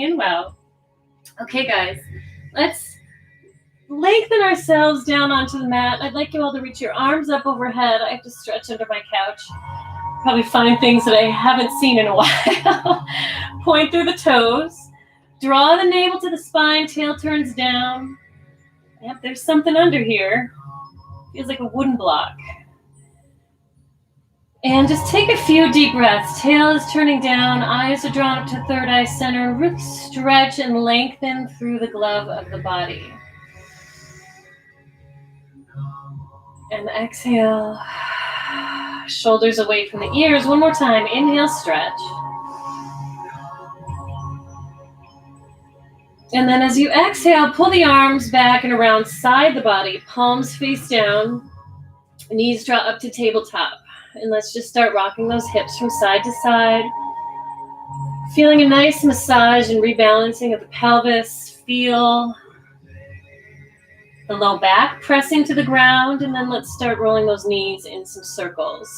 in well. Okay, guys, let's lengthen ourselves down onto the mat. I'd like you all to reach your arms up overhead. I have to stretch under my couch. Probably find things that I haven't seen in a while. Point through the toes. Draw the navel to the spine, tail turns down. Yep, there's something under here. Feels like a wooden block. And just take a few deep breaths. Tail is turning down, eyes are drawn up to third eye center. Really stretch and lengthen through the glove of the body. And exhale. Shoulders away from the ears. One more time. Inhale, stretch. And then as you exhale, pull the arms back and around side the body. Palms face down. Knees draw up to tabletop. And let's just start rocking those hips from side to side. Feeling a nice massage and rebalancing of the pelvis. Feel the low back pressing to the ground. And then let's start rolling those knees in some circles.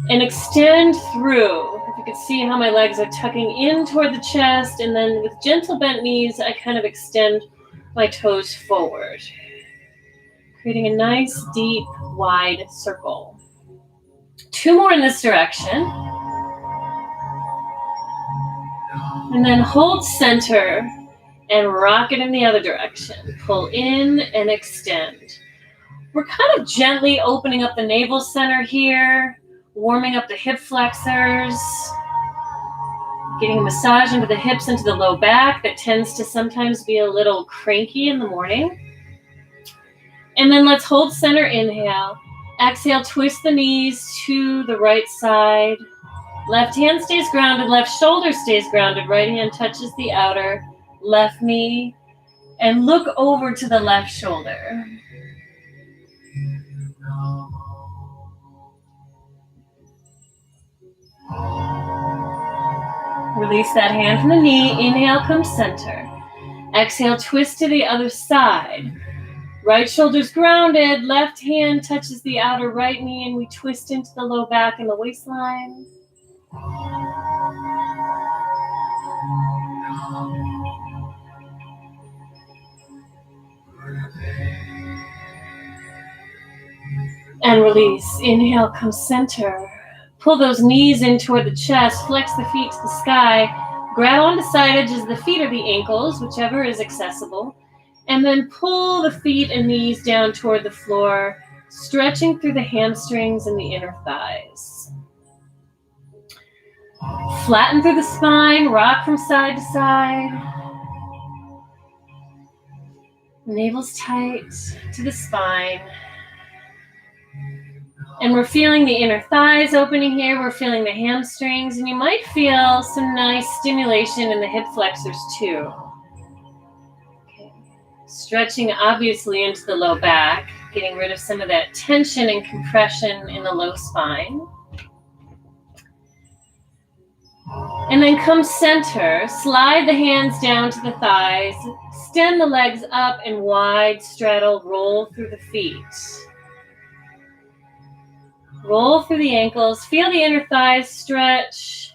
And extend through. If you can see how my legs are tucking in toward the chest. And then with gentle bent knees, I kind of extend my toes forward. Creating a nice, deep, wide circle. 2 more in this direction. And then hold center and rock it in the other direction. Pull in and extend. We're kind of gently opening up the navel center here, warming up the hip flexors, getting a massage into the hips, into the low back that tends to sometimes be a little cranky in the morning. And then let's hold center, inhale. Exhale, twist the knees to the right side. Left hand stays grounded, left shoulder stays grounded, right hand touches the outer left knee, and look over to the left shoulder. Release that hand from the knee, inhale, come center. Exhale, twist to the other side. Right shoulder's grounded, left hand touches the outer right knee, and we twist into the low back and the waistline. And release. Inhale, come center. Pull those knees in toward the chest, flex the feet to the sky, grab onto side edges of the feet or the ankles, whichever is accessible. And then pull the feet and knees down toward the floor, stretching through the hamstrings and the inner thighs. Flatten through the spine, rock from side to side. Navel's tight to the spine. And we're feeling the inner thighs opening here. We're feeling the hamstrings. And you might feel some nice stimulation in the hip flexors too. Stretching obviously into the low back, getting rid of some of that tension and compression in the low spine. And then come center, slide the hands down to the thighs, extend the legs up and wide straddle, roll through the feet. Roll through the ankles, feel the inner thighs stretch.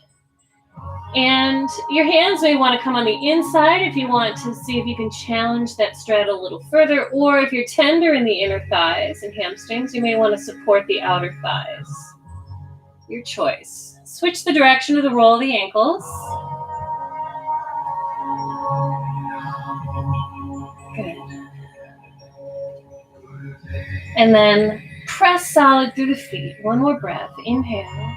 And your hands may want to come on the inside if you want to see if you can challenge that straddle a little further, or if you're tender in the inner thighs and hamstrings, you may want to support the outer thighs. Your choice. Switch the direction of the roll of the ankles. Good. And then press solid through the feet. One more breath. Inhale.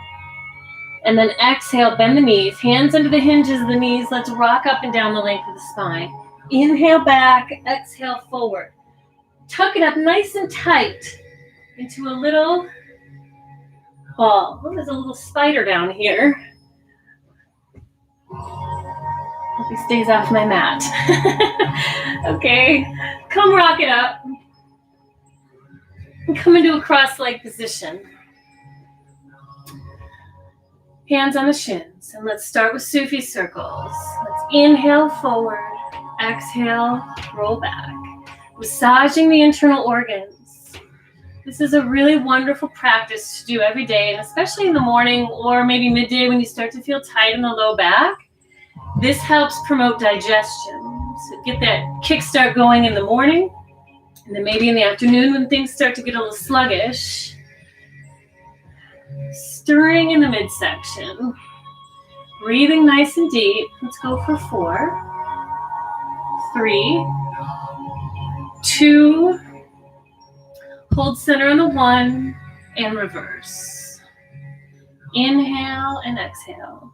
And then exhale, bend the knees, hands under the hinges of the knees. Let's rock up and down the length of the spine. Inhale back, exhale forward. Tuck it up nice and tight into a little ball. Oh, there's a little spider down here. Hope he stays off my mat. Okay, come rock it up. And come into a cross-leg position. Hands on the shins, and let's start with Sufi Circles. Let's inhale forward, exhale, roll back. Massaging the internal organs. This is a really wonderful practice to do every day, and especially in the morning or maybe midday when you start to feel tight in the low back. This helps promote digestion. So get that kickstart going in the morning, and then maybe in the afternoon when things start to get a little sluggish. Stirring in the midsection. Breathing nice and deep. Let's go for 4, 3, 2, hold center on the 1, and reverse. Inhale and exhale.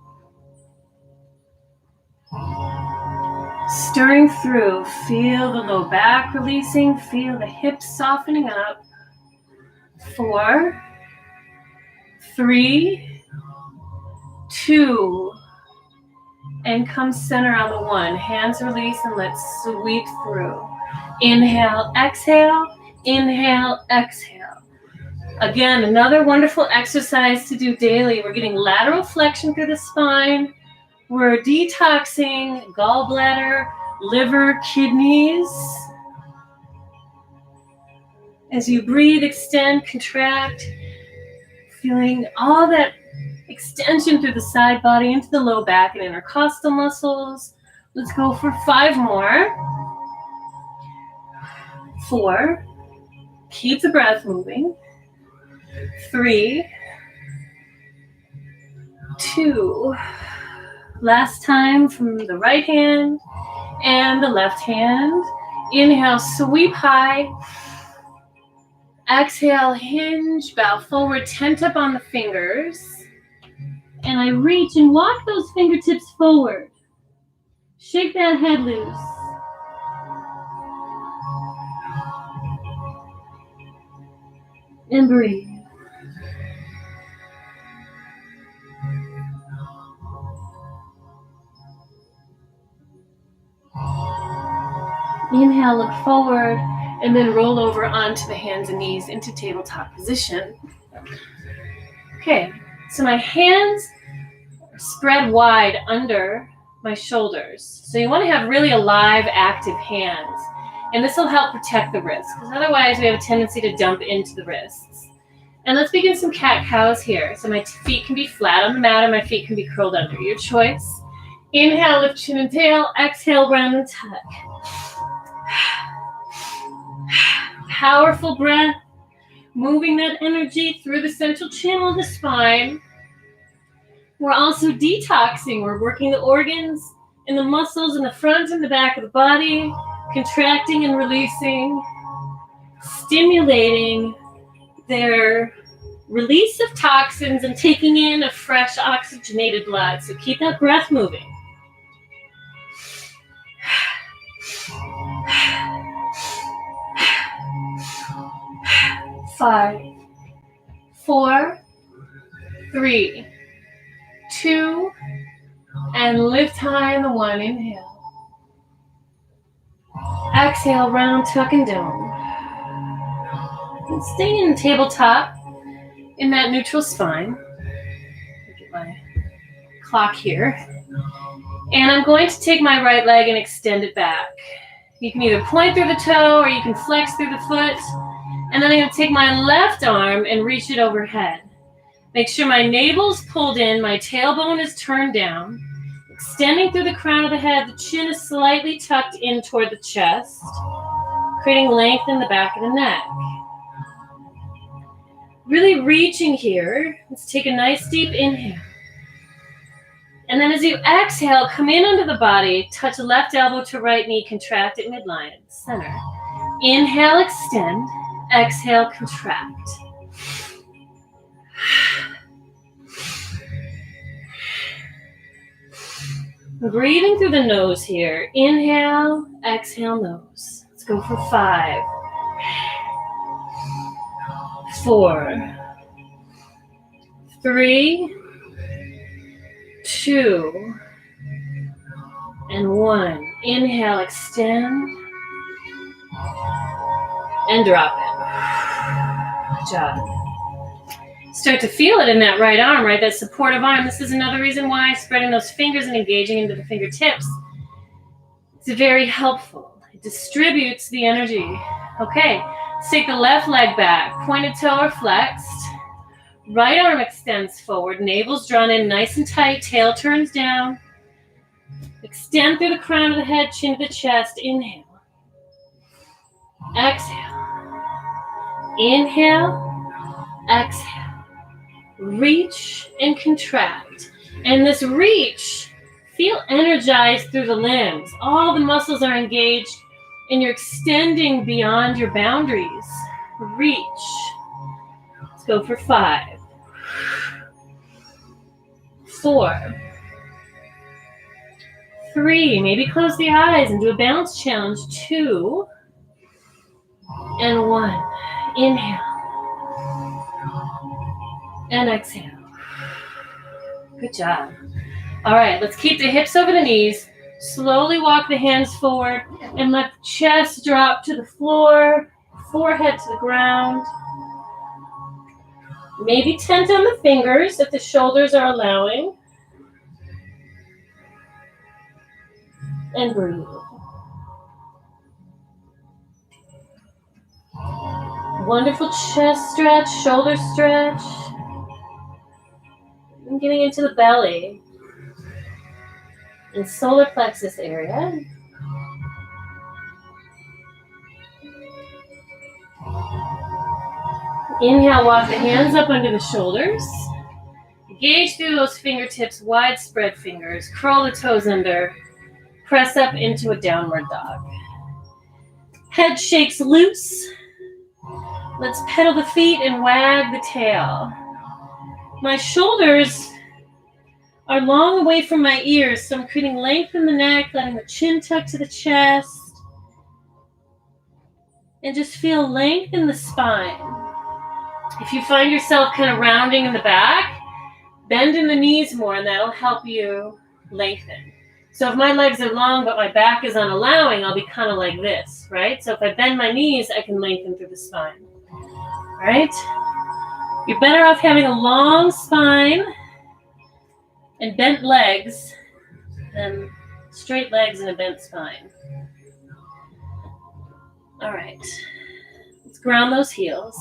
Stirring through, feel the low back releasing, feel the hips softening up. 4, 3, 2, and come center on the 1. Hands release and let's sweep through. Inhale, exhale, inhale, exhale. Again, another wonderful exercise to do daily. We're getting lateral flexion through the spine. We're detoxing gallbladder, liver, kidneys. As you breathe, extend, contract, feeling all that extension through the side body into the low back and intercostal muscles. Let's go for 5 more. 4. Keep the breath moving. 3, 2. Last time from the right hand and the left hand. Inhale, sweep high. Exhale, hinge, bow forward, tent up on the fingers. And I reach and walk those fingertips forward. Shake that head loose. And breathe. Inhale, look forward, and then roll over onto the hands and knees into tabletop position. Okay, so my hands are spread wide under my shoulders. So you want to have really alive, active hands. And this will help protect the wrists, because otherwise we have a tendency to dump into the wrists. And let's begin some cat-cows here. So my feet can be flat on the mat and my feet can be curled under. Your choice. Inhale, lift chin and tail. Exhale, round and tuck. Powerful breath, moving that energy through the central channel of the spine. We're also detoxing. We're working the organs and the muscles in the front and the back of the body, contracting and releasing, stimulating their release of toxins and taking in a fresh oxygenated blood. So keep that breath moving. 5, 4, 3, 2, and lift high in the 1. Inhale. Exhale, round, tuck, and dome. And stay in tabletop in that neutral spine. Get my clock here. And I'm going to take my right leg and extend it back. You can either point through the toe or you can flex through the foot. And then I'm going to take my left arm and reach it overhead. Make sure my navel's pulled in, my tailbone is turned down. Extending through the crown of the head, the chin is slightly tucked in toward the chest, creating length in the back of the neck. Really reaching here. Let's take a nice deep inhale. And then as you exhale, come in under the body, touch left elbow to right knee, contract at midline, center. Inhale, extend. Exhale, contract. Breathing through the nose here. Inhale, exhale, nose. Let's go for 5, 4, 3, 2, and 1. Inhale, extend, and drop it. Good job. Start to feel it in that right arm, right? That supportive arm. This is another reason why spreading those fingers and engaging into the fingertips. It's very helpful. It distributes the energy. Okay, let's take the left leg back. Pointed toe or flexed. Right arm extends forward. Navel's drawn in nice and tight. Tail turns down. Extend through the crown of the head, chin to the chest. Inhale. Exhale. Inhale. Exhale. Reach and contract. And this reach, feel energized through the limbs. All the muscles are engaged and you're extending beyond your boundaries. Reach. Let's go for 5, 4, 3. Maybe close the eyes and do a balance challenge. 2 and 1. Inhale and exhale. Good job. All right, let's keep the hips over the knees. Slowly walk the hands forward and let the chest drop to the floor, forehead to the ground. Maybe tent on the fingers if the shoulders are allowing. And breathe. Wonderful chest stretch, shoulder stretch. And getting into the belly and solar plexus area. Inhale, walk the hands up under the shoulders. Engage through those fingertips, widespread fingers. Curl the toes under. Press up into a downward dog. Head shakes loose. Let's pedal the feet and wag the tail. My shoulders are long away from my ears, so I'm creating length in the neck, letting the chin tuck to the chest. And just feel length in the spine. If you find yourself kind of rounding in the back, bend in the knees more and that'll help you lengthen. So if my legs are long but my back is unallowing, I'll be kind of like this, right? So if I bend my knees, I can lengthen through the spine. All right? You're better off having a long spine and bent legs than straight legs and a bent spine. All right. Let's ground those heels.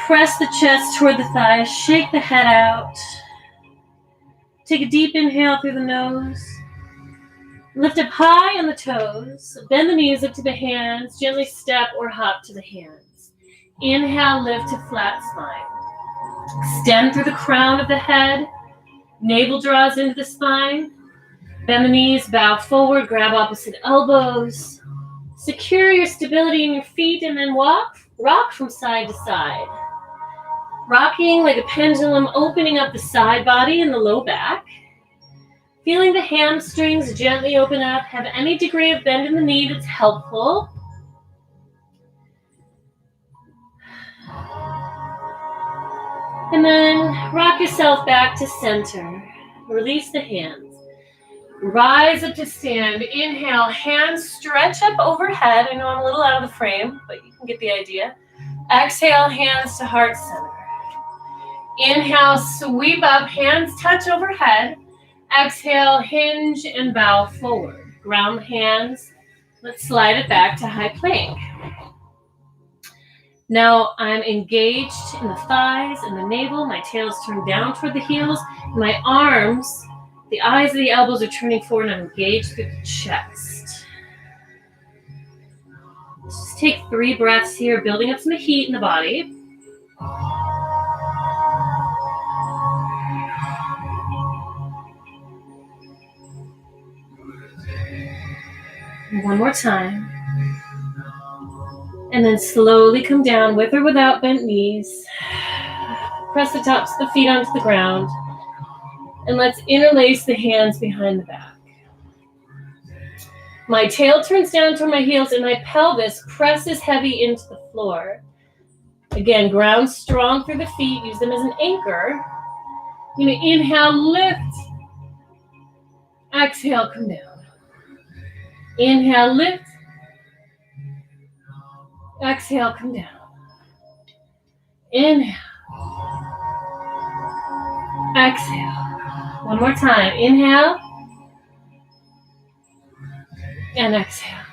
Press the chest toward the thighs. Shake the head out. Take a deep inhale through the nose. Lift up high on the toes. Bend the knees up to the hands. Gently step or hop to the hands. Inhale, lift to flat spine. Extend through the crown of the head. Navel draws into the spine. Bend the knees, bow forward, grab opposite elbows. Secure your stability in your feet and then rock from side to side. Rocking like a pendulum, opening up the side body and the low back. Feeling the hamstrings gently open up. Have any degree of bend in the knee that's helpful. And then rock yourself back to center. Release the hands. Rise up to stand. Inhale, hands stretch up overhead. I know I'm a little out of the frame, but you can get the idea. Exhale, hands to heart center. Inhale, sweep up, hands touch overhead. Exhale, hinge and bow forward. Ground the hands. Let's slide it back to high plank. Now I'm engaged in the thighs and the navel. My tail is turned down toward the heels. My arms, the eyes of the elbows are turning forward and I'm engaged through the chest. Let's just take 3 breaths here, building up some heat in the body. One more time. And then slowly come down with or without bent knees. Press the tops of the feet onto the ground. And let's interlace the hands behind the back. My tail turns down toward my heels and my pelvis presses heavy into the floor. Again, ground strong through the feet. Use them as an anchor. I'm going to inhale, lift. Exhale, come down. Inhale, lift. Exhale, come down. Inhale. Exhale. One more time. Inhale. And exhale.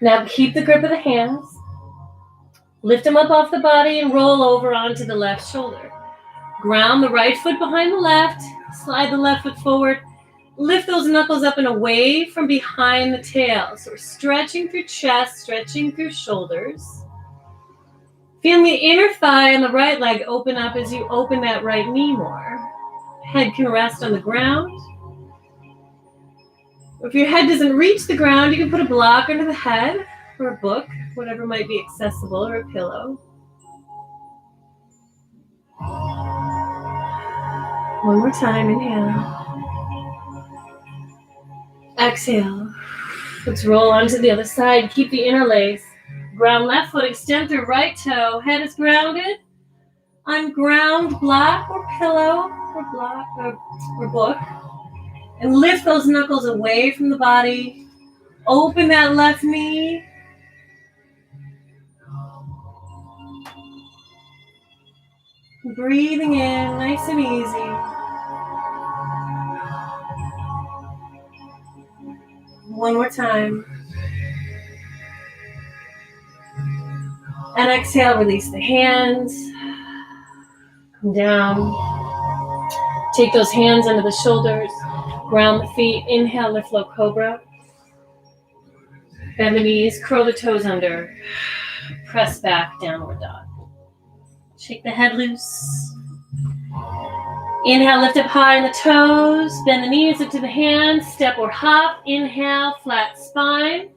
Now keep the grip of the hands. Lift them up off the body and roll over onto the left shoulder. Ground the right foot behind the left. Slide the left foot forward. Lift those knuckles up and away from behind the tail. So we're stretching through chest, stretching through shoulders. Feel the inner thigh and the right leg open up as you open that right knee more. Head can rest on the ground. If your head doesn't reach the ground, you can put a block under the head or a book, whatever might be accessible, or a pillow. One more time, inhale. Exhale. Let's roll onto the other side. Keep the interlace. Ground left foot, extend through right toe. Head is grounded on ground, block or pillow or block or book. And lift those knuckles away from the body. Open that left knee. Breathing in, nice and easy. One more time. And exhale, release the hands. Come down. Take those hands under the shoulders. Ground the feet. Inhale, lift low cobra. Bend the knees, curl the toes under. Press back, downward dog. Shake the head loose. Inhale, lift up high in the toes. Bend the knees up to the hands. Step or hop. Inhale, flat spine.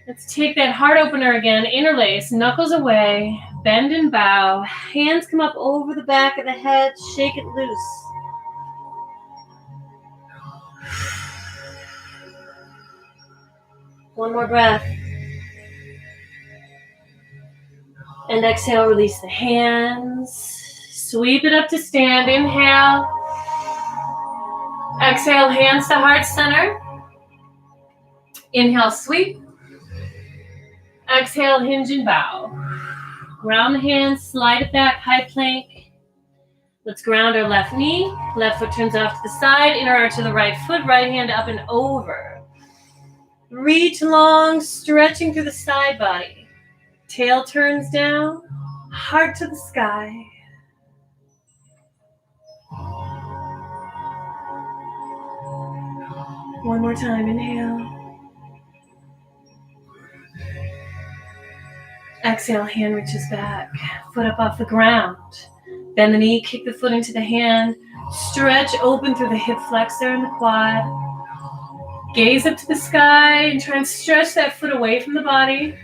Let's take that heart opener again. Interlace, knuckles away. Bend and bow. Hands come up over the back of the head. Shake it loose. One more breath. And exhale, release the hands. Sweep it up to stand. Inhale. Exhale, hands to heart center. Inhale, sweep. Exhale, hinge and bow. Ground the hands, slide it back, high plank. Let's ground our left knee. Left foot turns off to the side. Inner arch of the right foot, right hand up and over. Reach long, stretching through the side body. Tail turns down, heart to the sky. One more time, inhale. Exhale, hand reaches back, foot up off the ground. Bend the knee, kick the foot into the hand. Stretch open through the hip flexor and the quad. Gaze up to the sky and try and stretch that foot away from the body.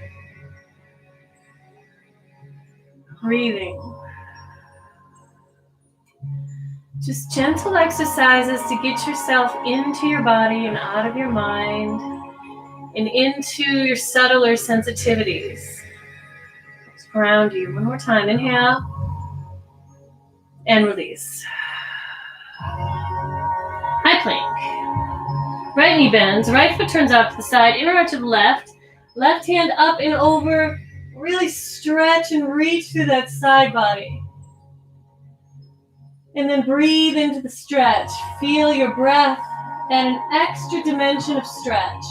Breathing. Just gentle exercises to get yourself into your body and out of your mind and into your subtler sensitivities. Let's ground you. One more time. Inhale and release. High plank. Right knee bends. Right foot turns off to the side. Inner arch of the left. Left hand up and over. Really stretch and reach through that side body. And then breathe into the stretch. Feel your breath and an extra dimension of stretch.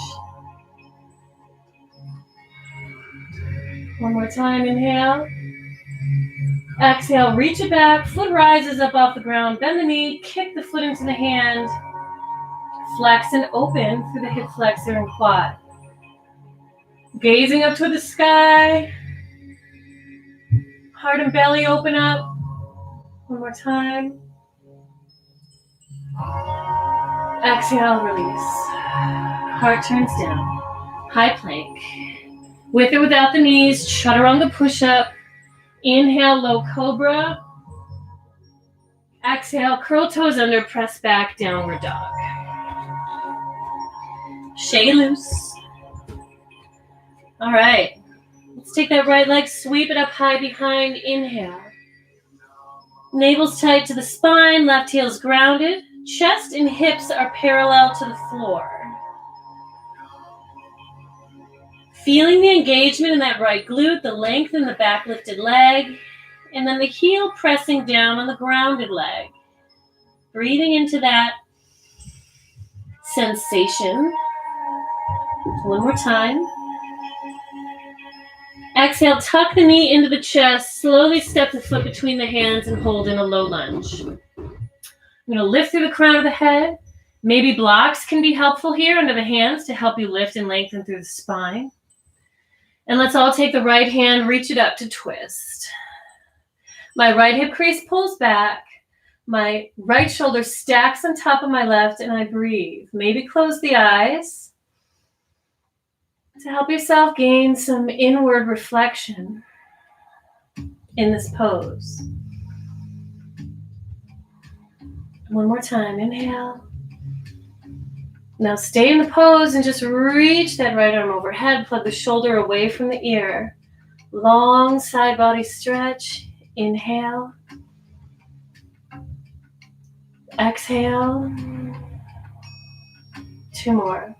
One more time, inhale. Exhale, reach it back. Foot rises up off the ground. Bend the knee, kick the foot into the hand. Flex and open through the hip flexor and quad. Gazing up toward the sky. Heart and belly open up. One more time. Exhale, release. Heart turns down. High plank. With or without the knees, chaturanga push-up. Inhale, low cobra. Exhale, curl toes under, press back, downward dog. Shake it loose. All right. Let's take that right leg, sweep it up high behind. Inhale. Navel's tight to the spine, left heel's grounded. Chest and hips are parallel to the floor. Feeling the engagement in that right glute, the length in the back lifted leg, and then the heel pressing down on the grounded leg. Breathing into that sensation. One more time. Exhale, tuck the knee into the chest. Slowly step the foot between the hands and hold in a low lunge. I'm going to lift through the crown of the head. Maybe blocks can be helpful here under the hands to help you lift and lengthen through the spine. And let's all take the right hand, reach it up to twist. My right hip crease pulls back. My right shoulder stacks on top of my left, and I breathe. Maybe close the eyes to help yourself gain some inward reflection in this pose. One more time, inhale. Now stay in the pose and just reach that right arm overhead. Plug the shoulder away from the ear. Long side body stretch. Inhale. Exhale. 2 more.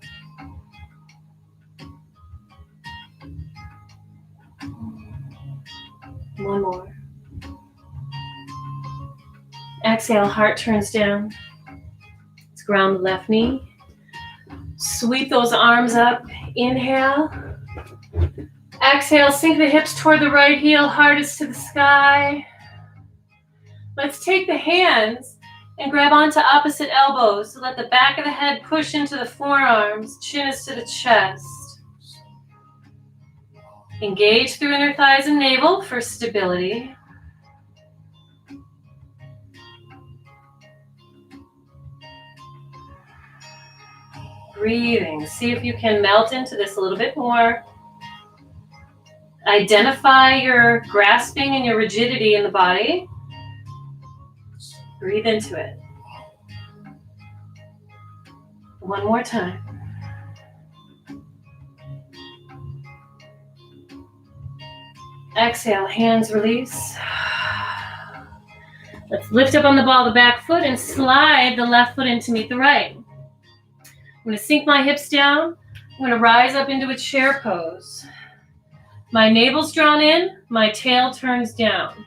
One more. Exhale, heart turns down. Let's ground the left knee. Sweep those arms up. Inhale. Exhale, sink the hips toward the right heel, heart is to the sky. Let's take the hands and grab onto opposite elbows. So let the back of the head push into the forearms, chin is to the chest. Engage through inner thighs and navel for stability. Breathing. See if you can melt into this a little bit more. Identify your grasping and your rigidity in the body. Breathe into it. One more time. Exhale, hands release. Let's lift up on the ball of the back foot and slide the left foot in to meet the right. I'm going to sink my hips down. I'm going to rise up into a chair pose. My navel's drawn in, my tail turns down.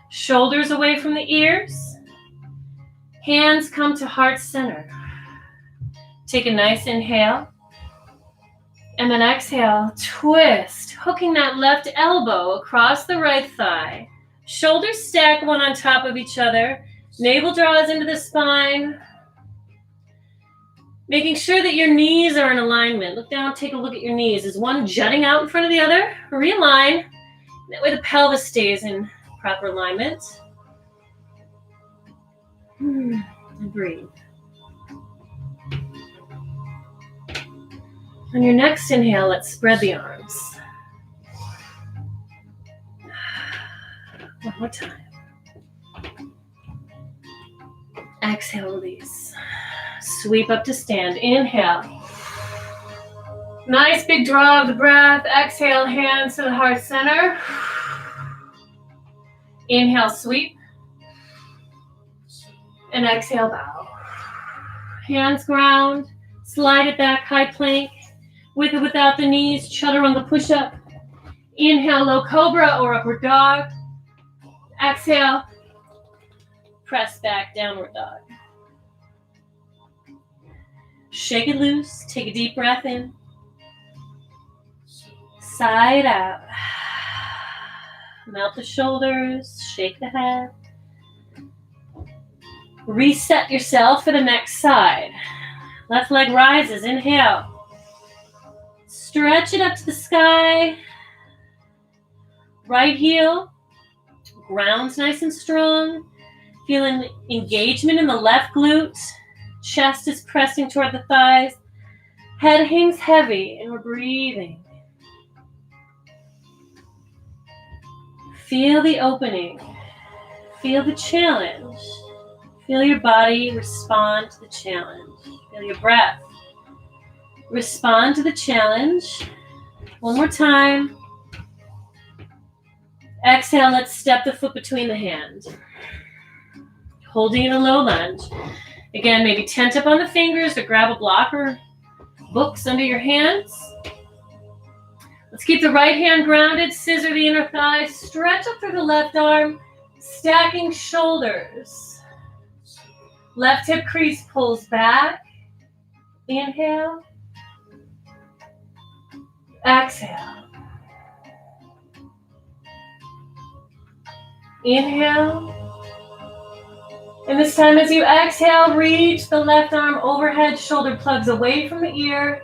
Shoulders away from the ears. Hands come to heart center. Take a nice inhale. And then exhale, twist, hooking that left elbow across the right thigh. Shoulders stack one on top of each other. Navel draws into the spine. Making sure that your knees are in alignment. Look down, take a look at your knees. Is one jutting out in front of the other? Realign. That way the pelvis stays in proper alignment. And breathe. On your next inhale, let's spread the arms. One more time. Exhale, release. Sweep up to stand. Inhale. Nice big draw of the breath. Exhale, hands to the heart center. Inhale, sweep. And exhale, bow. Hands ground. Slide it back, high plank. With or without the knees, chaturanga push-up. Inhale, low cobra or upward dog. Exhale, press back, downward dog. Shake it loose, take a deep breath in. Side out. Melt the shoulders, shake the head. Reset yourself for the next side. Left leg rises, inhale. Stretch it up to the sky. Right heel grounds nice and strong. Feeling engagement in the left glute. Chest is pressing toward the thighs. Head hangs heavy and we're breathing. Feel the opening. Feel the challenge. Feel your body respond to the challenge. Feel your breath. Respond to the challenge. One more time. Exhale, let's step the foot between the hands. Holding in a low lunge. Again, maybe tent up on the fingers or grab a block or books under your hands. Let's keep the right hand grounded. Scissor the inner thigh. Stretch up through the left arm. Stacking shoulders. Left hip crease pulls back. Inhale. Exhale. Inhale. And this time as you exhale, reach the left arm overhead, shoulder plugs away from the ear,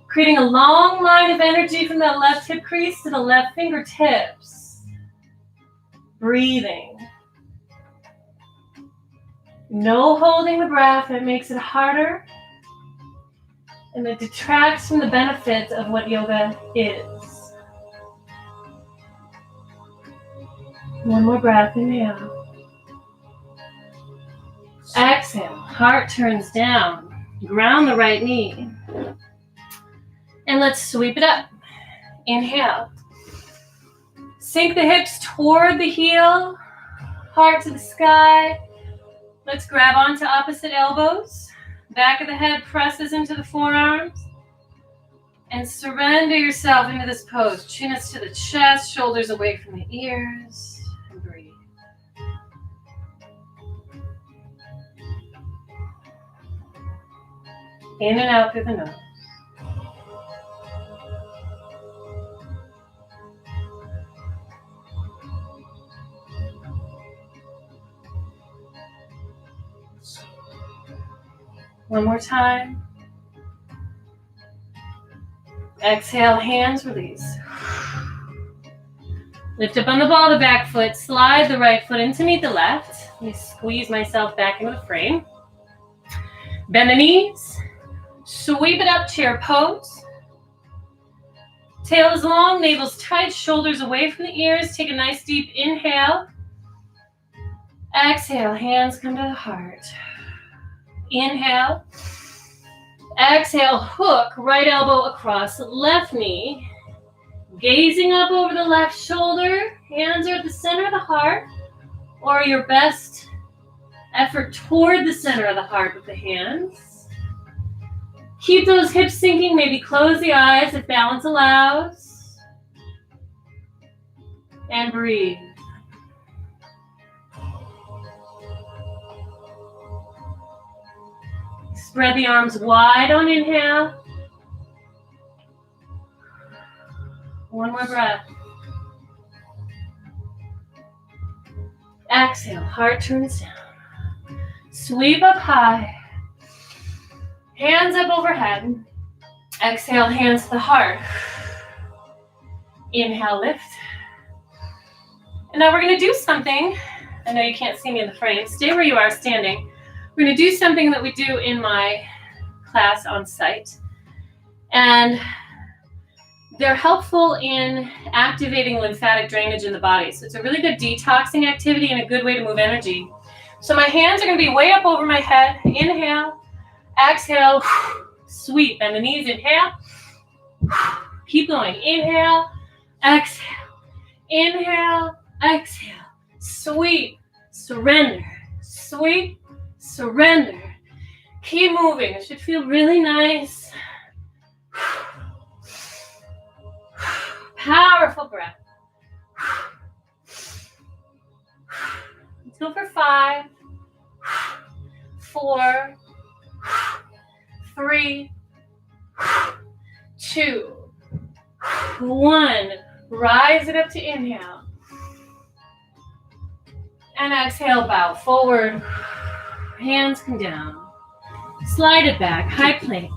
creating a long line of energy from that left hip crease to the left fingertips. Breathing. No holding the breath. It makes it harder. And it detracts from the benefits of what yoga is. One more breath. Inhale. Exhale. Heart turns down. Ground the right knee. And let's sweep it up. Inhale. Sink the hips toward the heel. Heart to the sky. Let's grab onto opposite elbows. Back of the head presses into the forearms. And surrender yourself into this pose. Chin is to the chest, shoulders away from the ears. And breathe. In and out through the nose. One more time. Exhale, hands release. Lift up on the ball of the back foot. Slide the right foot in to meet the left. Let me squeeze myself back into the frame. Bend the knees. Sweep it up, chair pose. Tail is long, navel's tight, shoulders away from the ears. Take a nice deep inhale. Exhale, hands come to the heart. Inhale. Exhale, hook, right elbow across left knee. Gazing up over the left shoulder. Hands are at the center of the heart. Or your best effort toward the center of the heart with the hands. Keep those hips sinking. Maybe close the eyes if balance allows. And breathe. Spread the arms wide on inhale. One more breath. Exhale, heart turns down. Sweep up high. Hands up overhead. Exhale, hands to the heart. Inhale, lift. And now we're going to do something. I know you can't see me in the frame. Stay where you are standing. We're going to do something that we do in my class on site. And they're helpful in activating lymphatic drainage in the body. So it's a really good detoxing activity and a good way to move energy. So my hands are going to be way up over my head. Inhale. Exhale. Sweep. Bend the knees. Inhale. Keep going. Inhale. Exhale. Inhale. Exhale. Sweep. Surrender. Sweep. Surrender. Keep moving. It should feel really nice. Powerful breath. Let's go for 5, 4, 3, 2, 1. Rise it up to inhale. And exhale, bow forward. Hands come down. Slide it back, high plank.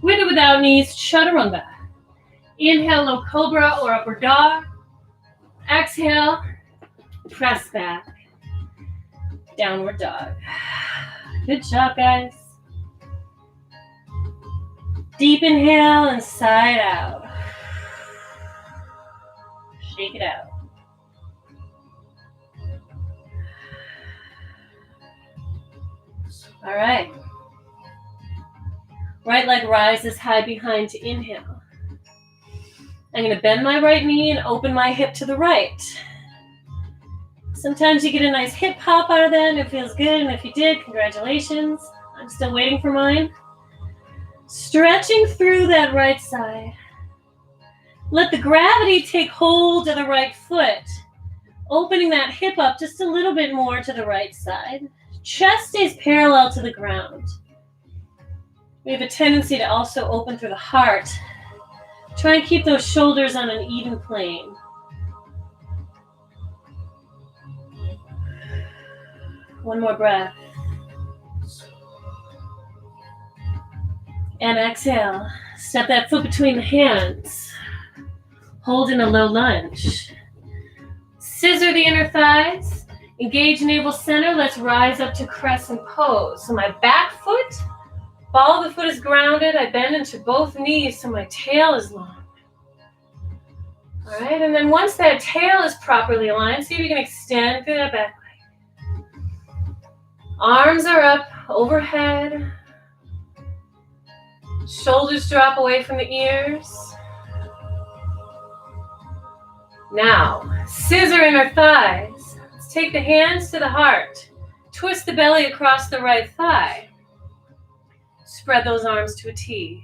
With or without knees, chaturanga. Inhale, low cobra or upward dog. Exhale, press back. Downward dog. Good job, guys. Deep inhale and side out. Shake it out. All right. Right leg rises high behind to inhale. I'm going to bend my right knee and open my hip to the right. Sometimes you get a nice hip pop out of that and it feels good. And if you did, congratulations. I'm still waiting for mine. Stretching through that right side. Let the gravity take hold of the right foot. Opening that hip up just a little bit more to the right side. Chest stays parallel to the ground. We have a tendency to also open through the heart. Try and keep those shoulders on an even plane. One more breath. And exhale. Step that foot between the hands. Hold in a low lunge. Scissor the inner thighs. Engage navel center. Let's rise up to crescent pose. So my back foot, ball of the foot is grounded. I bend into both knees so my tail is long. All right, and then once that tail is properly aligned, see if you can extend through that back leg. Arms are up overhead. Shoulders drop away from the ears. Now, scissor inner thighs. Let's take the hands to the heart. Twist the belly across the right thigh. Spread those arms to a T.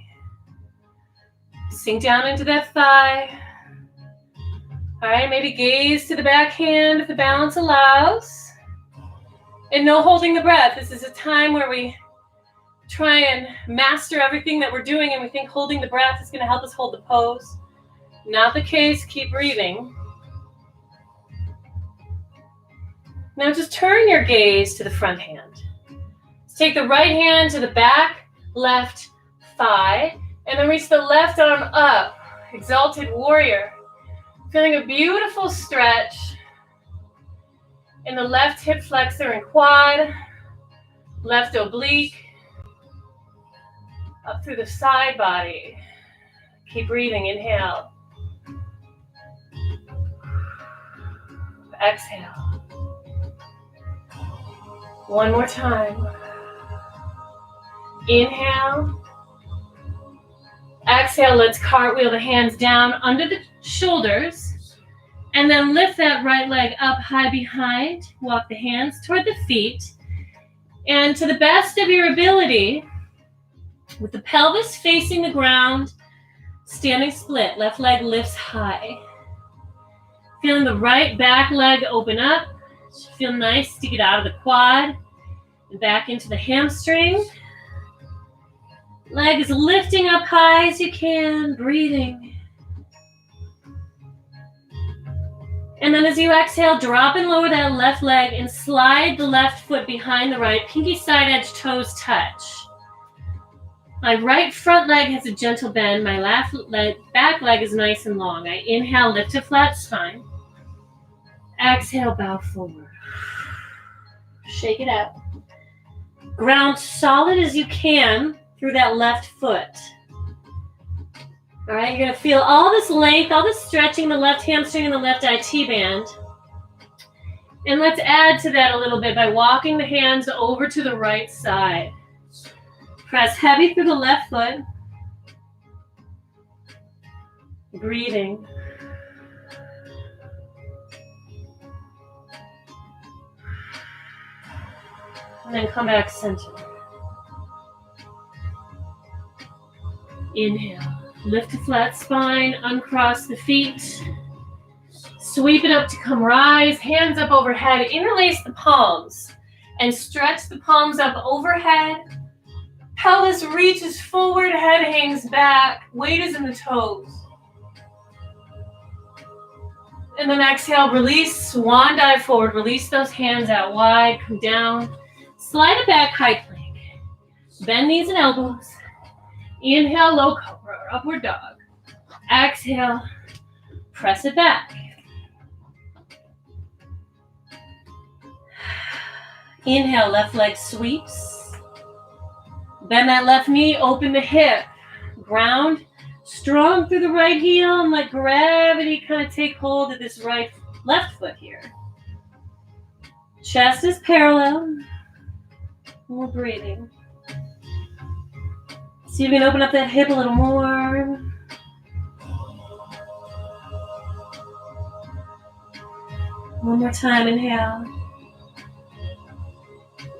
Sink down into that thigh. All right, maybe gaze to the back hand if the balance allows. And no holding the breath. This is a time where we try and master everything that we're doing and we think holding the breath is going to help us hold the pose. Not the case. Keep breathing. Now just turn your gaze to the front hand. Let's take the right hand to the back left thigh and then reach the left arm up. Exalted Warrior. Feeling a beautiful stretch in the left hip flexor and quad, left oblique, up through the side body. Keep breathing. Inhale. Exhale. One more time. Inhale. Exhale. Let's cartwheel the hands down under the shoulders. And then lift that right leg up high behind. Walk the hands toward the feet. And to the best of your ability, with the pelvis facing the ground, standing split, left leg lifts high. Feeling the right back leg open up. Should feel nice. Stick it out of the quad and back into the hamstring. Leg is lifting up high as you can, breathing. And then as you exhale, drop and lower that left leg and slide the left foot behind the right. Pinky side edge, toes touch. My right front leg has a gentle bend. My back leg is nice and long. I inhale, lift a flat spine. Exhale, bow forward. Shake it out. Ground solid as you can through that left foot. All right, you're going to feel all this length, all this stretching in the left hamstring and the left IT band. And let's add to that a little bit by walking the hands over to the right side. Press heavy through the left foot. Breathing. And then come back center. Inhale. Lift a flat spine. Uncross the feet. Sweep it up to come rise. Hands up overhead. Interlace the palms. And stretch the palms up overhead. Pelvis reaches forward. Head hangs back. Weight is in the toes. And then exhale. Release. Swan dive forward. Release those hands out wide. Come down. Slide it back, high plank. Bend knees and elbows. Inhale, low cobra, upward dog. Exhale, press it back. Inhale, left leg sweeps. Bend that left knee, open the hip. Ground strong through the right heel and let gravity kind of take hold of this left foot here. Chest is parallel. More breathing. So you can open up that hip a little more. One more time, inhale.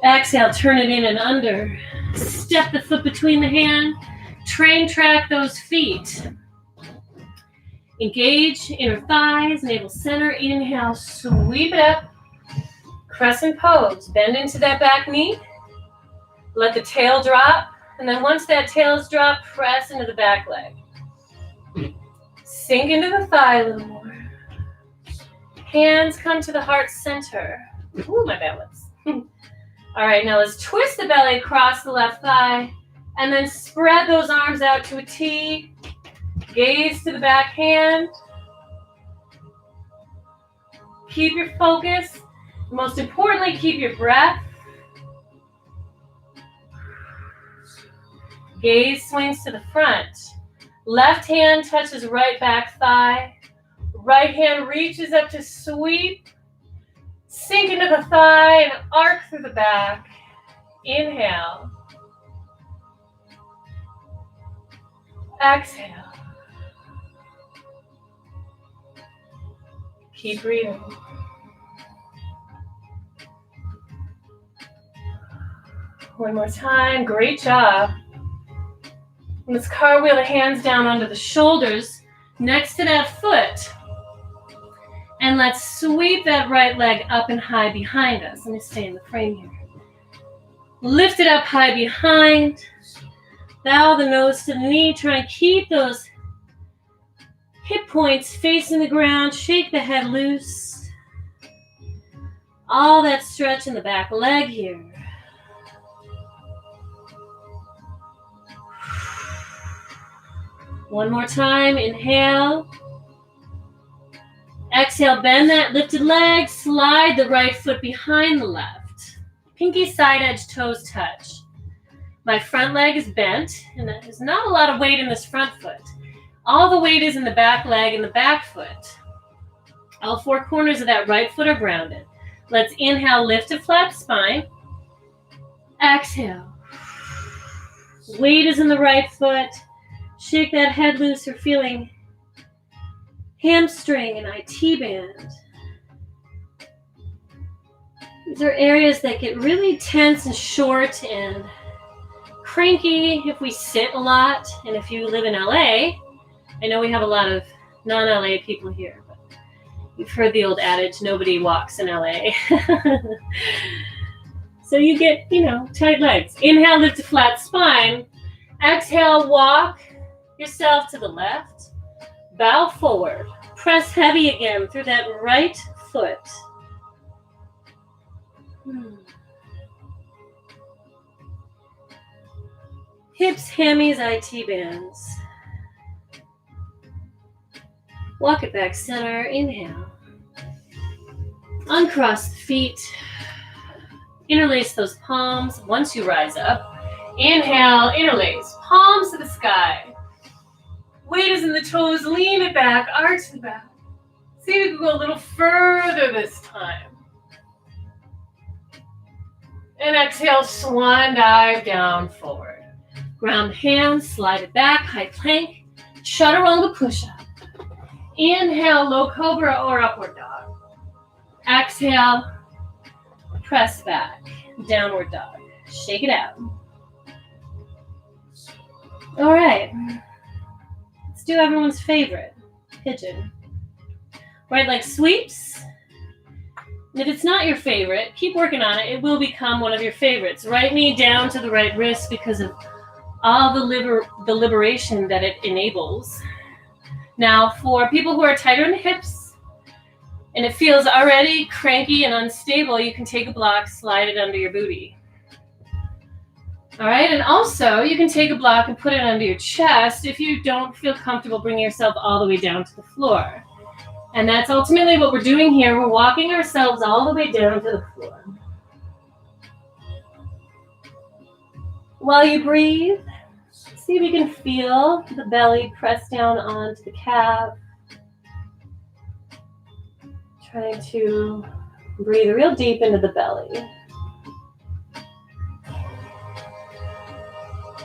Exhale, turn it in and under. Step the foot between the hand. Train track those feet. Engage inner thighs, navel center. Inhale, sweep it up. Crescent pose. Bend into that back knee. Let the tail drop. And then once that tail is dropped, press into the back leg. Sink into the thigh a little more. Hands come to the heart center. Ooh, my balance. All right, now let's twist the belly across the left thigh and then spread those arms out to a T. Gaze to the back hand. Keep your focus. Most importantly, keep your breath. Gaze swings to the front. Left hand touches right back thigh. Right hand reaches up to sweep. Sink into the thigh and arc through the back. Inhale. Exhale. Keep breathing. One more time. Great job. Let's cartwheel the hands down onto the shoulders next to that foot. And let's sweep that right leg up and high behind us. Let me stay in the frame here. Lift it up high behind. Bow the nose to the knee. Try and keep those hip points facing the ground. Shake the head loose. All that stretch in the back leg here. One more time. Inhale. Exhale, bend that lifted leg. Slide the right foot behind the left. Pinky side edge toes touch. My front leg is bent, and there's not a lot of weight in this front foot. All the weight is in the back leg and the back foot. All four corners of that right foot are grounded. Let's inhale, lift a flat spine. Exhale. Weight is in the right foot. Shake that head loose. You're feeling hamstring and IT band. These are areas that get really tense and short and cranky if we sit a lot. And if you live in LA, I know we have a lot of non-LA people here, but you've heard the old adage, nobody walks in LA. So you get, tight legs. Inhale, lift a flat spine. Exhale, walk yourself to the left. Bow forward. Press heavy again through that right foot. Hips, hammies, IT bands. Walk it back center. Inhale. Uncross the feet. Interlace those palms once you rise up. Inhale, interlace. Palms to the sky. Weight is in the toes. Lean it back. Arch the back. See if we can go a little further this time. And exhale, swan dive down forward. Ground hands, slide it back, high plank. Chaturanga push-up. Inhale, low cobra or upward dog. Exhale, press back, downward dog. Shake it out. All right. Let's do everyone's favorite, pigeon. Right leg sweeps. And if it's not your favorite, keep working on it. It will become one of your favorites. Right knee down to the right wrist because of all the liberation that it enables. Now, for people who are tighter in the hips, and it feels already cranky and unstable, you can take a block, slide it under your booty. All right, and also you can take a block and put it under your chest if you don't feel comfortable bringing yourself all the way down to the floor. And that's ultimately what we're doing here. We're walking ourselves all the way down to the floor. While you breathe, see if you can feel the belly press down onto the calf. Trying to breathe real deep into the belly.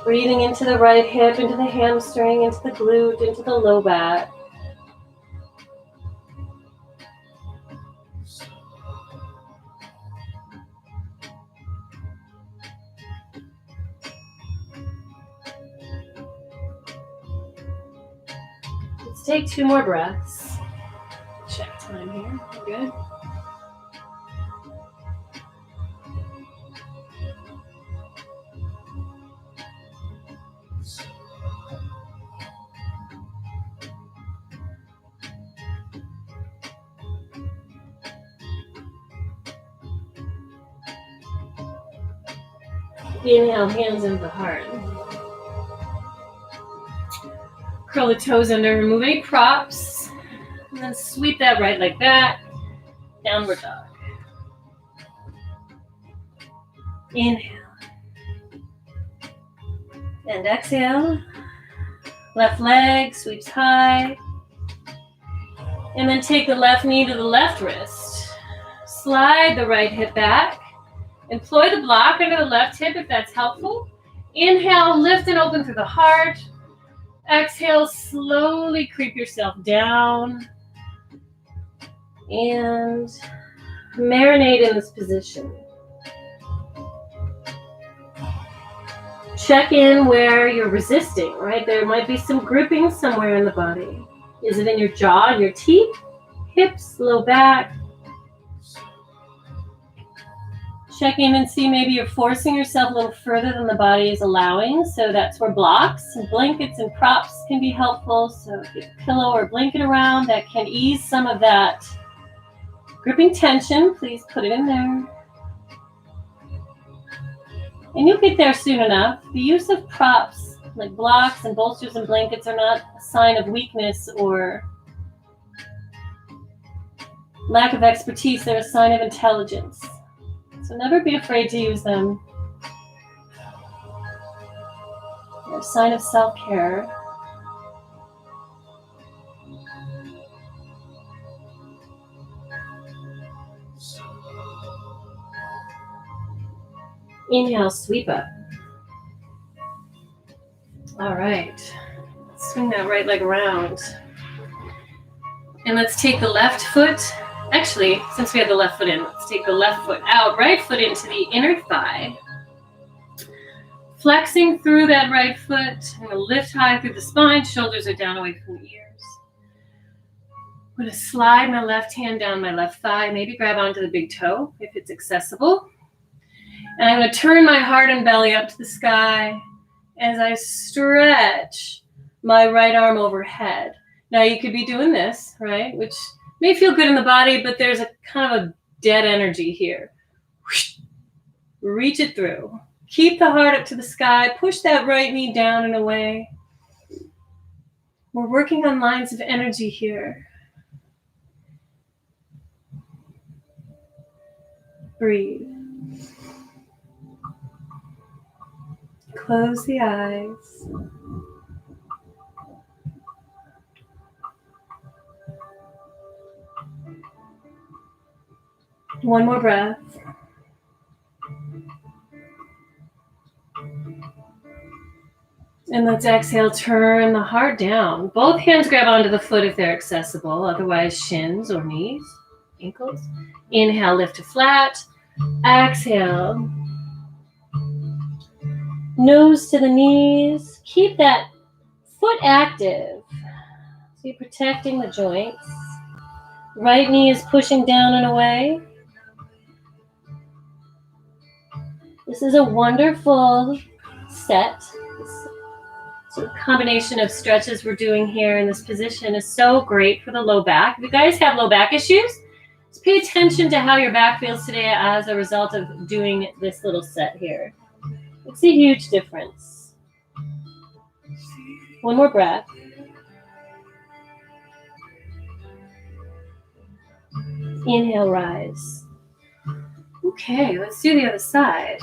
Breathing into the right hip, into the hamstring, into the glute, into the low back. Let's take 2 more breaths. Check time here. Good. Inhale, hands into the heart. Curl the toes under, remove any props, and then sweep that right leg back. Downward dog. Inhale. And exhale. Left leg sweeps high. And then take the left knee to the left wrist. Slide the right hip back. Employ the block under the left hip if that's helpful. Inhale, lift and open through the heart. Exhale, slowly creep yourself down. And marinate in this position. Check in where you're resisting, right? There might be some gripping somewhere in the body. Is it in your jaw, your teeth, hips, low back? Check in and see maybe you're forcing yourself a little further than the body is allowing. So that's where blocks and blankets and props can be helpful. So if you have a pillow or blanket around that can ease some of that gripping tension, please put it in there. And you'll get there soon enough. The use of props like blocks and bolsters and blankets are not a sign of weakness or lack of expertise. They're a sign of intelligence. So never be afraid to use them. They're a sign of self-care. Inhale, sweep up. All right. Swing that right leg around. And let's take the left foot. Actually, since we have the left foot in, let's take the left foot out, right foot into the inner thigh. Flexing through that right foot. I'm going to lift high through the spine. Shoulders are down away from the ears. I'm going to slide my left hand down my left thigh. Maybe grab onto the big toe if it's accessible. And I'm going to turn my heart and belly up to the sky as I stretch my right arm overhead. Now you could be doing this, right? Which may feel good in the body, but there's a kind of a dead energy here. Reach it through. Keep the heart up to the sky. Push that right knee down and away. We're working on lines of energy here. Breathe. Close the eyes. One more breath. And let's exhale, turn the heart down. Both hands grab onto the foot if they're accessible, otherwise shins or knees, ankles. Inhale, lift to flat. Exhale. Nose to the knees. Keep that foot active. So you're protecting the joints. Right knee is pushing down and away. This is a wonderful set. This sort of combination of stretches we're doing here in this position is so great for the low back. If you guys have low back issues, just pay attention to how your back feels today as a result of doing this little set here. It's a huge difference. One more breath. Inhale, rise. Okay, let's do the other side.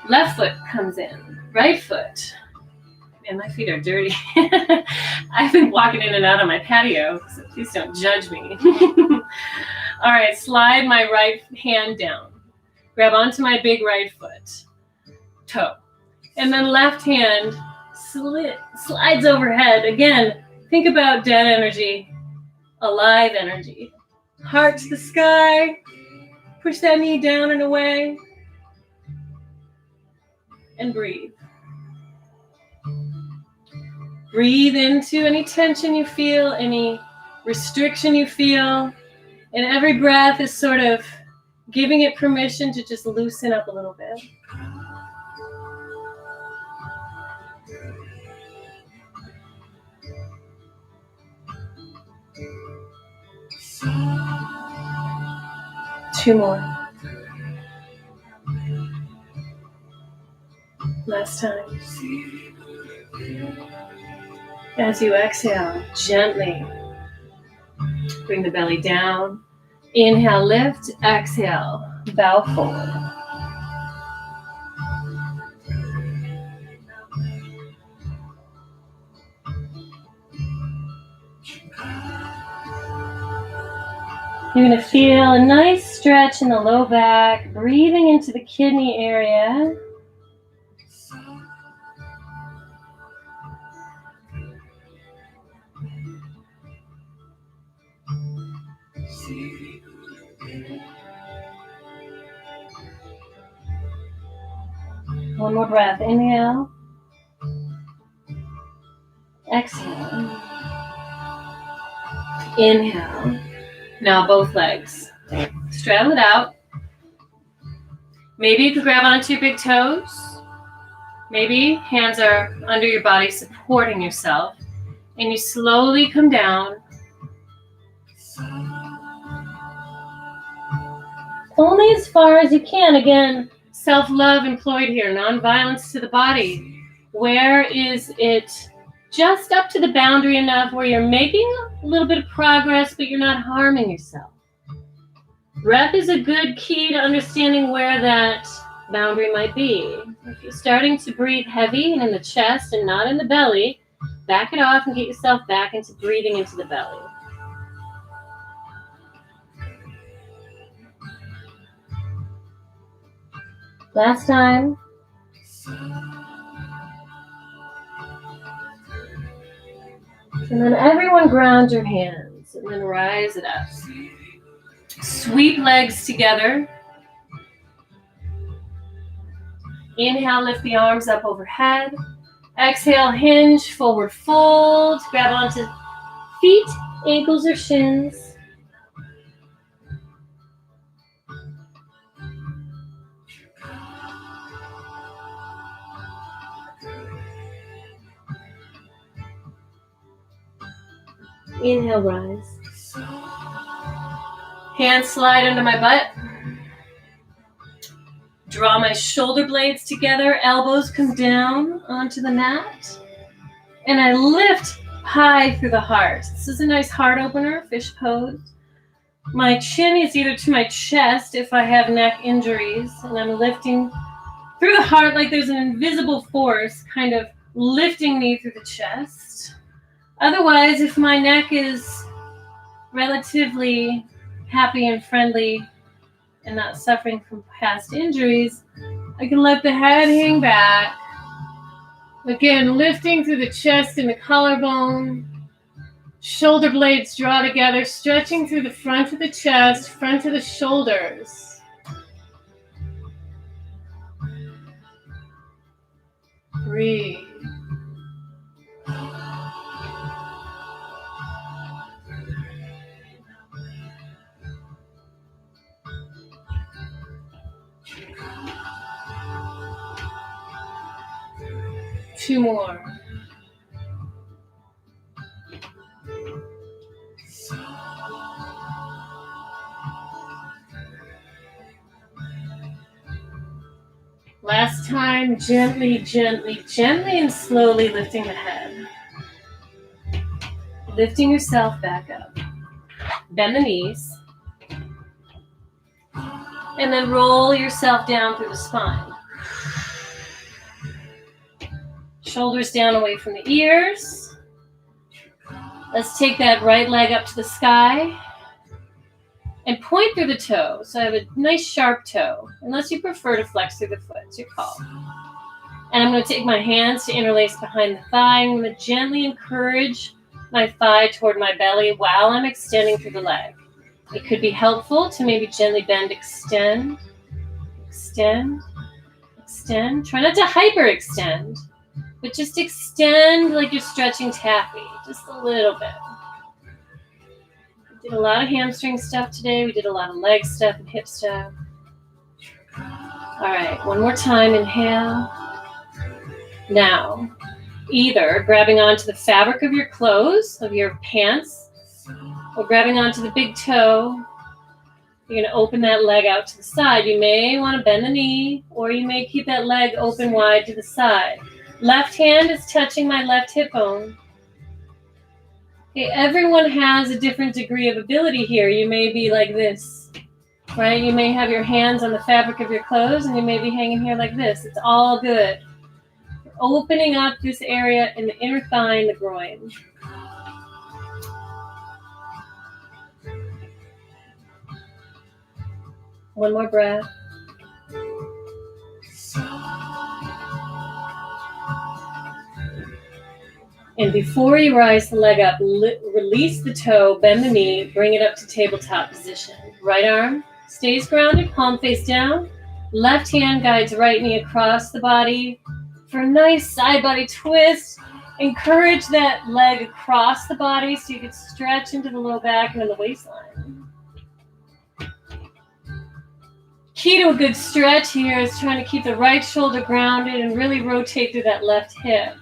Left foot comes in. Right foot. Man, my feet are dirty. I've been walking in and out on my patio, so please don't judge me. All right, slide my right hand down. Grab onto my big right foot, toe. And then left hand slides overhead. Again, think about dead energy, alive energy. Heart to the sky. Push that knee down and away. And breathe. Breathe into any tension you feel, any restriction you feel. And every breath is sort of giving it permission to just loosen up a little bit. Two more. Last time. As you exhale, gently bring the belly down. Inhale, lift. Exhale, bow forward. You're going to feel a nice stretch in the low back, breathing into the kidney area. One more breath. Inhale. Exhale. Inhale. Now both legs. Straddle it out. Maybe you could grab onto your big toes. Maybe hands are under your body supporting yourself. And you slowly come down. Only as far as you can. Again, self-love employed here. Non-violence to the body. Where is it just up to the boundary enough where you're making a little bit of progress, but you're not harming yourself? Breath is a good key to understanding where that boundary might be. If you're starting to breathe heavy and in the chest and not in the belly, back it off and get yourself back into breathing into the belly. Last time. And then everyone ground your hands and then rise it up. Sweep legs together. Inhale, lift the arms up overhead. Exhale, hinge, forward fold. Grab onto feet, ankles, or shins. Inhale, rise. Hands slide under my butt. Draw my shoulder blades together. Elbows come down onto the mat. And I lift high through the heart. This is a nice heart opener, fish pose. My chin is either to my chest if I have neck injuries. And I'm lifting through the heart like there's an invisible force kind of lifting me through the chest. Otherwise, if my neck is relatively happy and friendly and not suffering from past injuries, I can let the head hang back. Again, lifting through the chest and the collarbone. Shoulder blades draw together, stretching through the front of the chest, front of the shoulders. Breathe. Two more. Last time, gently, gently, gently, and slowly lifting the head. Lifting yourself back up. Bend the knees. And then roll yourself down through the spine. Shoulders down away from the ears. Let's take that right leg up to the sky and point through the toe. So I have a nice sharp toe, unless you prefer to flex through the foot. It's your call. And I'm going to take my hands to interlace behind the thigh. I'm going to gently encourage my thigh toward my belly while I'm extending through the leg. It could be helpful to maybe gently bend, extend, extend, extend. Try not to hyperextend. But just extend like you're stretching taffy, just a little bit. We did a lot of hamstring stuff today. We did a lot of leg stuff and hip stuff. All right, one more time, inhale. Now, either grabbing onto the fabric of your clothes, of your pants, or grabbing onto the big toe You're going to open that leg out to the side. You may want to bend the knee, or you may keep that leg open wide to the side. Left hand is touching my left hip bone. Okay, everyone has a different degree of ability here. You may be like this, right? You may have your hands on the fabric of your clothes, and you may be hanging here like this. It's all good. You're opening up this area in the inner thigh and the groin. One more breath. And before you rise the leg up, release the toe, bend the knee, bring it up to tabletop position. Right arm stays grounded, palm face down. Left hand guides right knee across the body for a nice side body twist. Encourage that leg across the body so you can stretch into the low back and in the waistline. Key to a good stretch here is trying to keep the right shoulder grounded and really rotate through that left hip.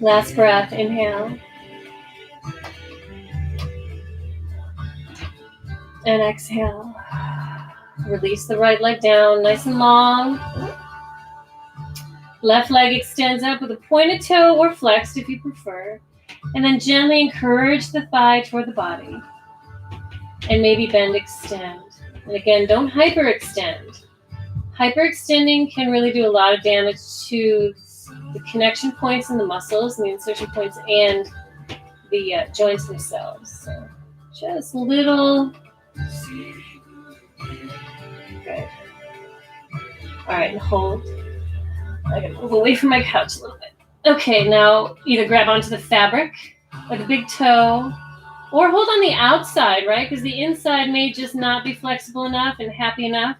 Last breath, inhale. And exhale. Release the right leg down, nice and long. Left leg extends up with a pointed toe or flexed if you prefer. And then gently encourage the thigh toward the body. And maybe bend, extend. And again, don't hyperextend. Hyperextending can really do a lot of damage to the connection points in the muscles and the insertion points and the joints themselves. So just little. Good. All right, and hold. I gotta move away from my couch a little bit. Okay, now either grab onto the fabric like a big toe, or hold on the outside, right? Because the inside may just not be flexible enough and happy enough.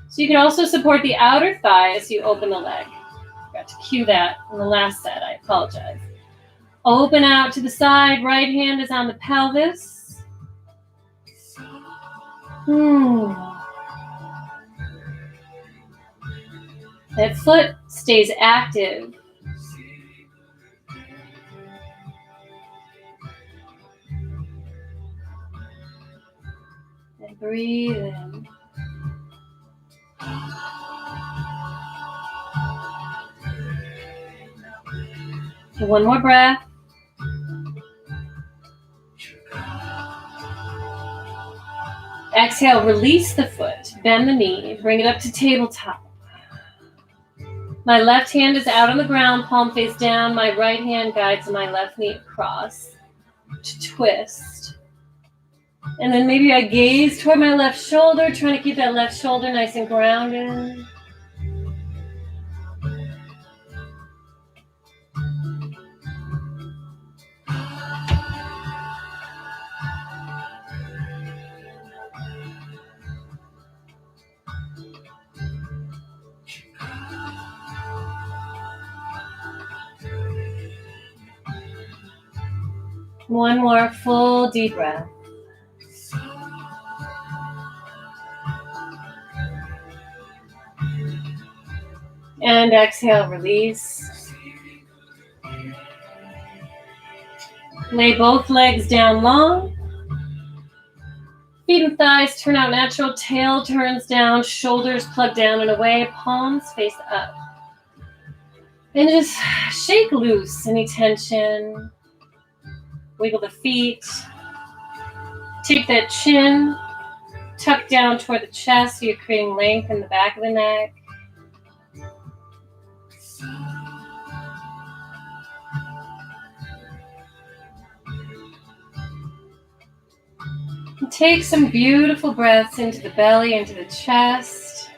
So you can also support the outer thigh as you open the leg. Forgot to cue that in the last set. I apologize. Open out to the side. Right hand is on the pelvis. That foot stays active. And breathe in. And one more breath. Exhale, release the foot, bend the knee, bring it up to tabletop. My left hand is out on the ground, palm face down. My right hand guides my left knee across to twist. And then maybe I gaze toward my left shoulder, trying to keep that left shoulder nice and grounded. One more full deep breath. And exhale, release. Lay both legs down long. Feet and thighs turn out natural. Tail turns down. Shoulders plug down and away. Palms face up. And just shake loose any tension. Wiggle the feet. Take that chin. Tuck down toward the chest so you're creating length in the back of the neck. And take some beautiful breaths into the belly, into the chest.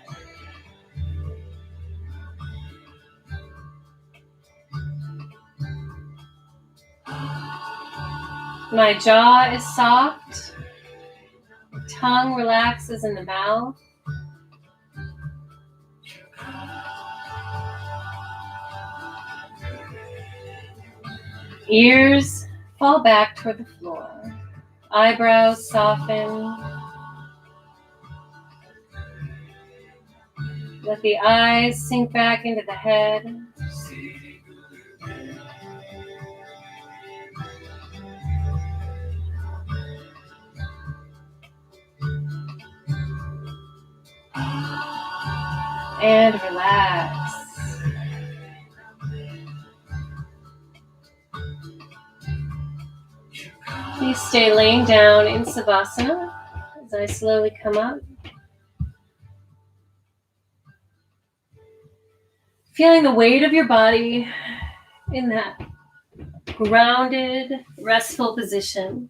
My jaw is soft. The tongue relaxes in the mouth. Ears fall back toward the floor. Eyebrows soften. Let the eyes sink back into the head. And relax. Please stay laying down in Savasana as I slowly come up. Feeling the weight of your body in that grounded, restful position.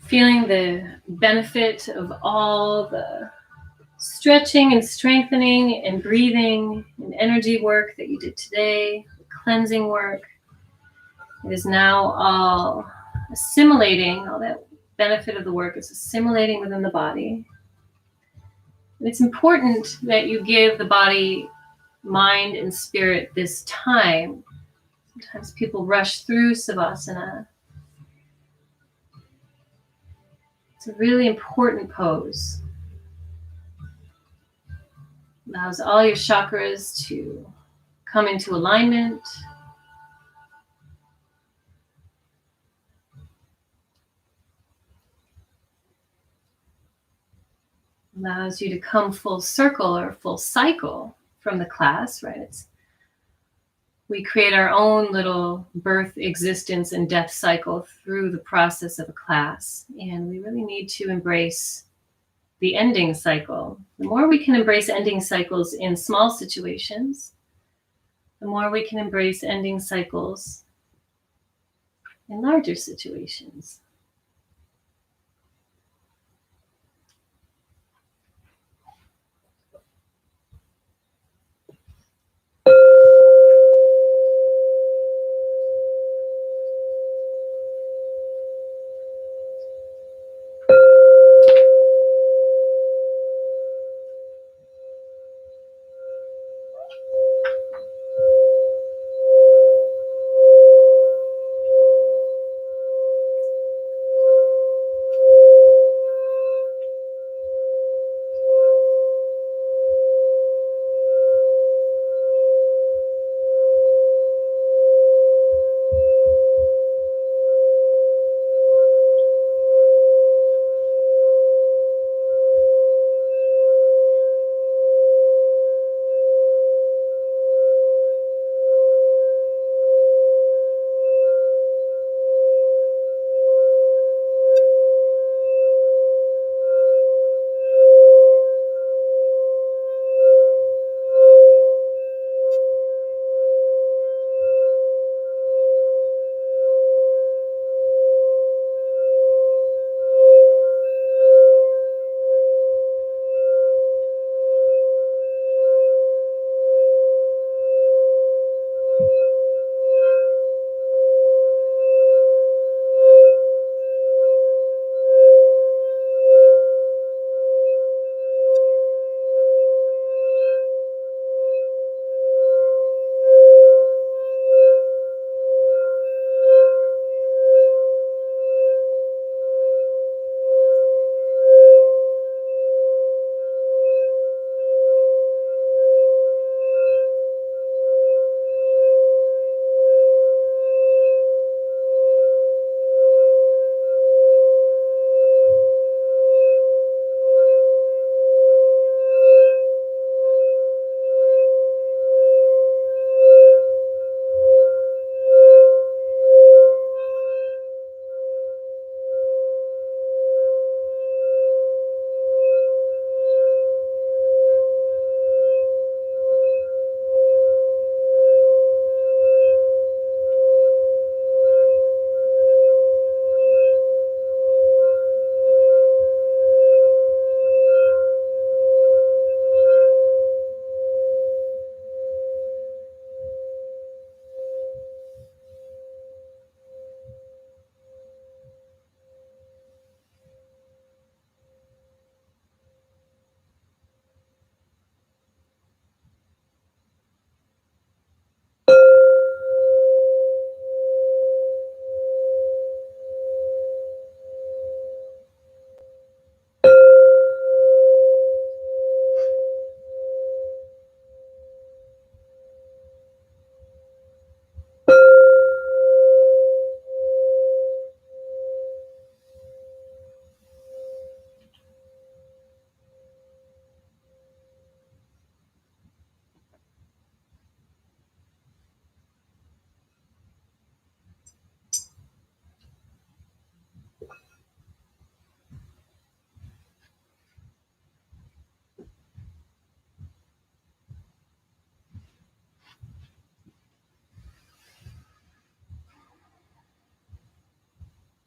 Feeling the benefit of all the stretching and strengthening and breathing and energy work that you did today, the cleansing work. It is now all assimilating, all that benefit of the work is assimilating within the body. And it's important that you give the body, mind, and spirit this time. Sometimes people rush through Savasana. It's a really important pose. Allows all your chakras to come into alignment. Allows you to come full circle or full cycle from the class, right? We create our own little birth, existence, and death cycle through the process of a class. And we really need to embrace the ending cycle. The more we can embrace ending cycles in small situations, the more we can embrace ending cycles in larger situations.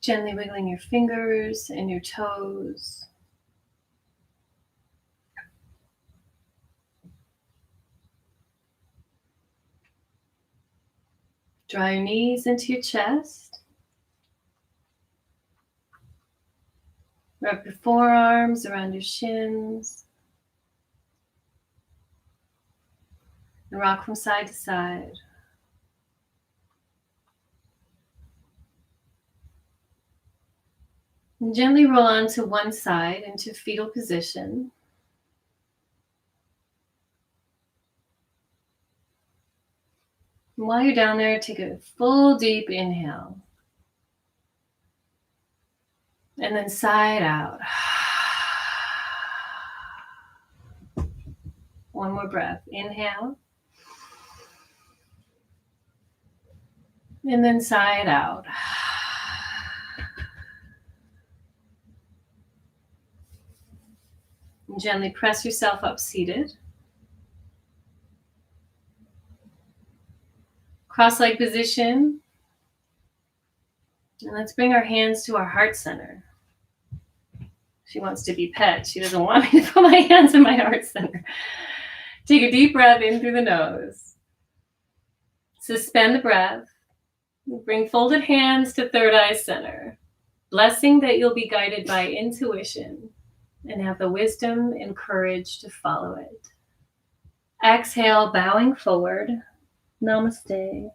Gently wiggling your fingers and your toes. Draw your knees into your chest. Wrap your forearms around your shins. And rock from side to side. And gently roll onto one side into fetal position. And while you're down there, take a full deep inhale. And then side out. One more breath. Inhale. And then side out. And gently press yourself up seated. Cross-leg position. And let's bring our hands to our heart center. She wants to be pet. She doesn't want me to put my hands in my heart center. Take a deep breath in through the nose. Suspend the breath. Bring folded hands to third eye center. Blessing that you'll be guided by intuition and have the wisdom and courage to follow it. Exhale, bowing forward. Namaste.